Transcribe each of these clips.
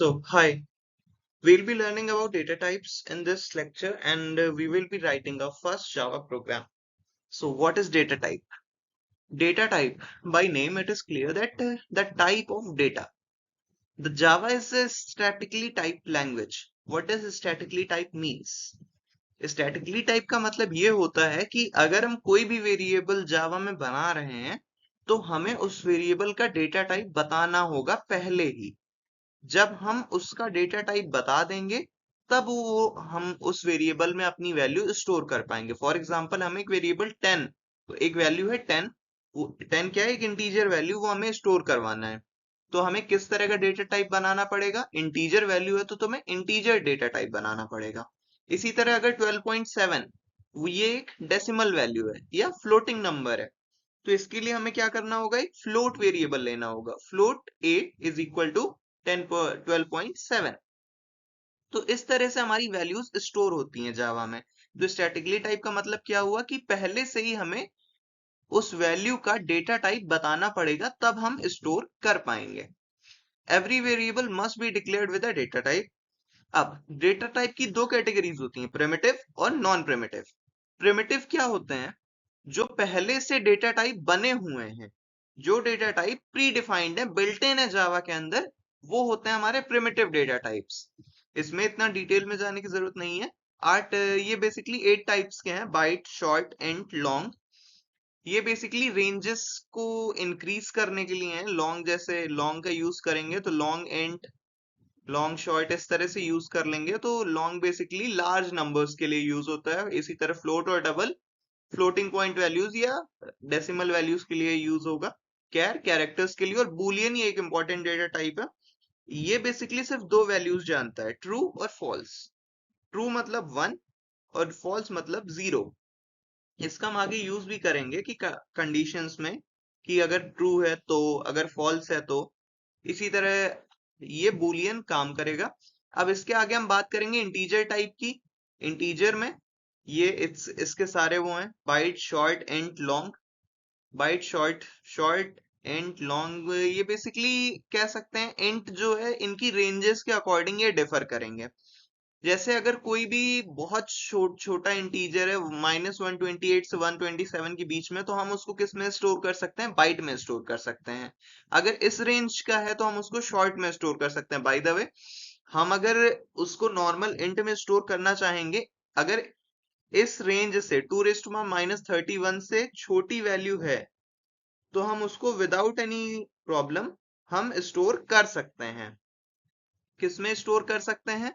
Hi, we'll be learning about data types in this lecture and we will be writing our first Java program. So, what is data type? Data type, by name, it is clear that the type of data. The Java is a statically typed language. What does statically type means? Statically type का मतलब ये होता है कि अगर हम कोई भी वेरिएबल जावा में बना रहे हैं तो हमें उस वेरिएबल का डेटा टाइप बताना होगा पहले ही। जब हम उसका डेटा टाइप बता देंगे तब वो हम उस वेरिएबल में अपनी वैल्यू स्टोर कर पाएंगे। फॉर एग्जांपल हम एक वेरिएबल 10, तो एक वैल्यू है 10, वो 10 क्या है, एक इंटीजर वैल्यू, वो हमें स्टोर करवाना है। तो हमें किस तरह का डेटा टाइप बनाना पड़ेगा? इंटीजर वैल्यू है तो तुम्हें इंटीजर डेटा टाइप बनाना पड़ेगा। इसी तरह अगर 12.7 ये एक डेसिमल वैल्यू है या फ्लोटिंग नंबर है, तो इसके लिए हमें क्या करना होगा? एक फ्लोट वेरिएबल लेना होगा। Float a is equal to 12.7। तो इस तरह से हमारी वैल्यूज स्टोर होती हैं जावा में। तो स्टैटिकली टाइप का मतलब क्या हुआ कि पहले से ही हमें उस वैल्यू का डेटा टाइप बताना पड़ेगा, तब हम स्टोर कर पाएंगे। Every variable must be declared with a data type. अब डेटा टाइप की दो कैटेगरीज होती हैं, प्रिमिटिव और नॉन प्रिमिटिव। प्रिमिटिव क्या होते हैं? जो पहले से डेटा टाइप बने हुए हैं, जो डेटा टाइप प्री डिफाइंड है, बिल्ट इन है जावा के अंदर, वो होते हैं हमारे प्रिमिटिव डेटा टाइप्स। इसमें इतना डिटेल में जाने की जरूरत नहीं है। ये बेसिकली 8 टाइप्स के हैं: बाइट, शॉर्ट, इंट, लॉन्ग। ये बेसिकली रेंजेस को इंक्रीज करने के लिए हैं। लॉन्ग, जैसे लॉन्ग का यूज करेंगे तो लॉन्ग, इंट, लॉन्ग, शॉर्ट इस तरह से यूज कर लेंगे। तो लॉन्ग बेसिकली लार्ज नंबर्स के लिए यूज होता है। इसी तरह फ्लोट और डबल, फ्लोटिंग पॉइंट वैल्यूज या डेसिमल वैल्यूज के लिए यूज होगा। कैर, कैरेक्टर्स के लिए। और बूलियन, ये एक इंपॉर्टेंट डेटा टाइप है। ये बेसिकली सिर्फ दो वैल्यूज जानता है, ट्रू और फॉल्स। ट्रू मतलब 1 और फॉल्स मतलब 0। इसका हम आगे यूज भी करेंगे कि कंडीशंस में, कि अगर ट्रू है तो, अगर फॉल्स है तो। इसी तरह ये बूलियन काम करेगा। अब इसके आगे हम बात करेंगे इंटीजर टाइप की। इंटीजर में ये इसके सारे वो हैं: byte, short, int, long. Byte, short, short, int, long, ये बेसिकली कह सकते हैं इंट जो है, इनकी रेंजेस के अकॉर्डिंग ये डिफर करेंगे। जैसे अगर कोई भी बहुत छोटा इंटीजर है, -128 से 127 के बीच में, तो हम उसको किस में स्टोर कर सकते हैं? बाइट में स्टोर कर सकते हैं। अगर इस रेंज का है तो हम उसको शॉर्ट में स्टोर कर सकते हैं। बाय द वे, हम अगर उसको नॉर्मल इंट में स्टोर करना चाहेंगे, अगर इस रेंज से 2⁻31 से छोटी वैल्यू है, तो हम उसको विदाउट एनी प्रॉब्लम हम स्टोर कर सकते हैं। किस में स्टोर कर सकते हैं?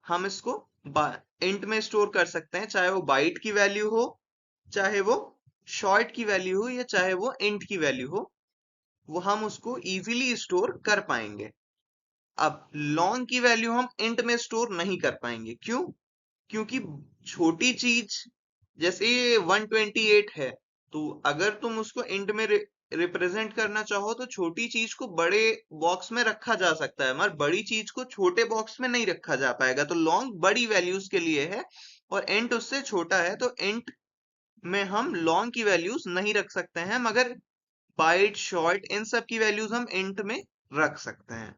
हम इसको इंट में स्टोर कर सकते हैं, चाहे वो बाइट की वैल्यू हो, चाहे वो शॉर्ट की वैल्यू हो, या चाहे वो इंट की वैल्यू हो, वो हम उसको इजीली स्टोर कर पाएंगे। अब लॉन्ग की वैल्यू हम इंट में स्टोर नहीं कर पाएंगे। क्यों? क्योंकि छोटी चीज, जैसे 128 है, तो अगर तुम उसको इंट में रिप्रेजेंट करना चाहो तो छोटी चीज को बड़े बॉक्स में रखा जा सकता है, मगर बड़ी चीज को छोटे बॉक्स में नहीं रखा जा पाएगा। तो लॉन्ग बड़ी वैल्यूज के लिए है और इंट उससे छोटा है, तो इंट में हम लॉन्ग की वैल्यूज नहीं रख सकते हैं, मगर बाइट, शॉर्ट, इन सब की वैल्यूज हम इंट में रख सकते हैं।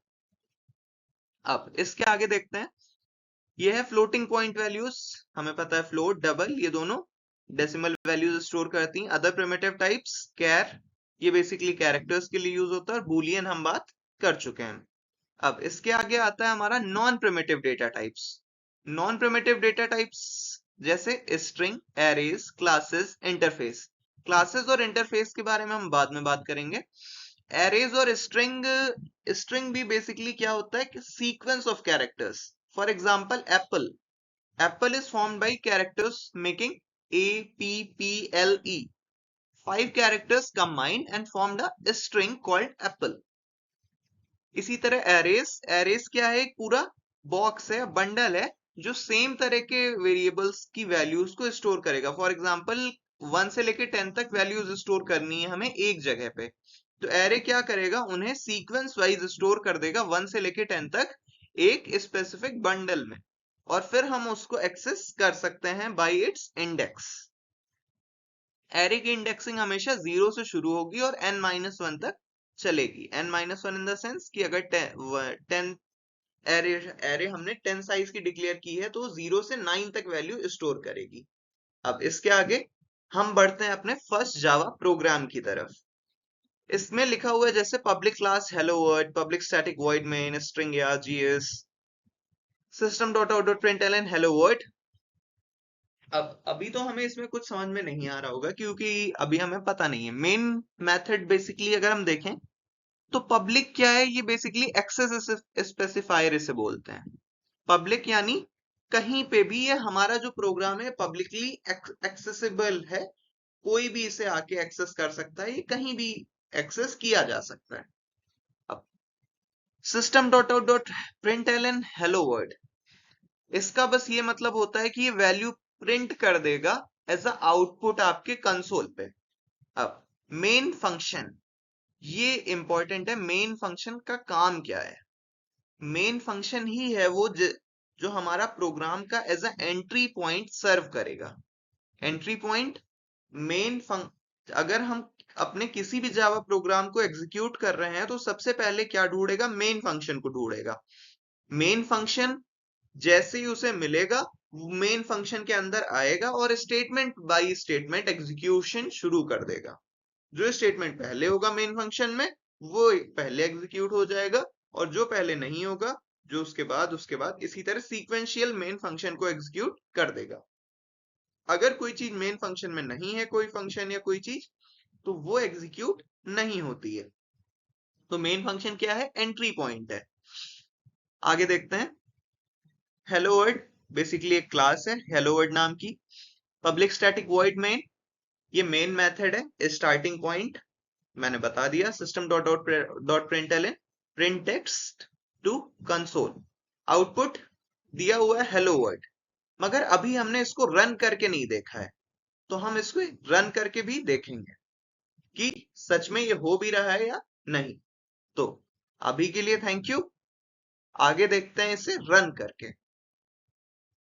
अब इसके आगे देखते हैं। ये है फ्लोटिंग पॉइंट वैल्यूज। हमें पता है फ्लोट, डबल, ये दोनों डेसिमल वैल्यूज स्टोर करती हैं। अदर प्रिमिटिव टाइप्स, कैर, ये बेसिकली कैरेक्टर्स के लिए यूज होता है। और बूलियन हम बात कर चुके हैं। अब इसके आगे आता है हमारा non primitive data types. Non primitive data types जैसे string, arrays, classes, interface. Classes और इंटरफेस के बारे में हम बाद में बात करेंगे। एरेज और स्ट्रिंग, स्ट्रिंग भी बेसिकली क्या होता है कि sequence of characters. For example Apple, Apple is formed by characters making APPLE. 5 characters combined and formed a string called apple. इसी तरह एरेस, एरेस क्या है? एक पूरा बॉक्स है, बंडल है, जो सेम तरह के वेरिएबल्स की वैल्यूज को स्टोर करेगा। फॉर एग्जांपल 1 से लेके 10 तक वैल्यूज स्टोर करनी है हमें एक जगह पे, तो एरे क्या करेगा? उन्हें सीक्वेंस वाइज स्टोर कर देगा 1 से लेके 10 तक एक स्पेसिफिक बंडल में, और फिर हम उसको एक्सेस कर सकते हैं बाय इट्स इंडेक्स। एरे की इंडेक्सिंग हमेशा 0 से शुरू होगी और n-1 तक चलेगी। n-1 इन द सेंस कि अगर 10 एरे एरे हमने 10 साइज की डिक्लेयर की है, तो 0 से 9 तक वैल्यू स्टोर करेगी। अब इसके आगे हम बढ़ते हैं अपने फर्स्ट जावा प्रोग्राम की तरफ। इसमें लिखा हुआ है जैसे public class hello world, public static void main string या जीएस, system dot out dot println hello world. अब अभी तो हमें इसमें कुछ समझ में नहीं आ रहा होगा, क्योंकि अभी हमें पता नहीं है। मेन मेथड बेसिकली अगर हम देखें तो पब्लिक क्या है, ये बेसिकली एक्सेस स्पेसिफायर इसे बोलते हैं। पब्लिक यानी कहीं पे भी ये हमारा जो प्रोग्राम है पब्लिकली एक्सेसिबल है, कोई भी इसे आके एक्सेस कर सकता है, ये कहीं भी एक्सेस किया जा सकता है। अब system dot out dot println hello world, इसका बस ये मतलब होता है कि ये वैल्यू प्रिंट कर देगा एज अ आउटपुट आपके कंसोल पे। अब मेन फंक्शन, ये इंपॉर्टेंट है। मेन फंक्शन का काम क्या है? मेन फंक्शन ही है वो जो हमारा प्रोग्राम का एज अ एंट्री पॉइंट सर्व करेगा। एंट्री पॉइंट मेन अगर हम अपने किसी भी जावा प्रोग्राम को एग्जीक्यूट कर रहे हैं तो सबसे पहले क्या ढूंढेगा? मेन फंक्शन को ढूंढेगा। मेन फंक्शन जैसे ही उसे मिलेगा, मेन फंक्शन के अंदर आएगा और स्टेटमेंट बाय स्टेटमेंट एग्जीक्यूशन शुरू कर देगा। जो स्टेटमेंट पहले होगा मेन फंक्शन में, वो पहले एग्जीक्यूट हो जाएगा, और जो पहले नहीं होगा, जो उसके बाद इसी तरह सीक्वेंशियल मेन फंक्शन को एग्जीक्यूट कर देगा। अगर कोई चीज मेन फंक्शन में नहीं है, कोई फंक्शन या कोई चीज, तो वो एग्जीक्यूट नहीं होती है। तो मेन फंक्शन क्या है? एंट्री पॉइंट है। आगे देखते हैं। हेलो वर्ल्ड बेसिकली एक क्लास है हेलो वर्ल्ड नाम की। पब्लिक स्टैटिक वॉइड मेन, ये मेन मेथड है। स्टार्टिंग पॉइंट मैंने बता दिया, system dot out dot println print text to console. Output दिया हुआ है हेलो वर्ल्ड, मगर अभी हमने इसको रन करके नहीं देखा है, तो हम इसको रन करके भी देखेंगे कि सच में ये हो भी रहा है या नहीं। तो अभी के लिए थैंक यू, आगे देखते हैं इसे रन करके।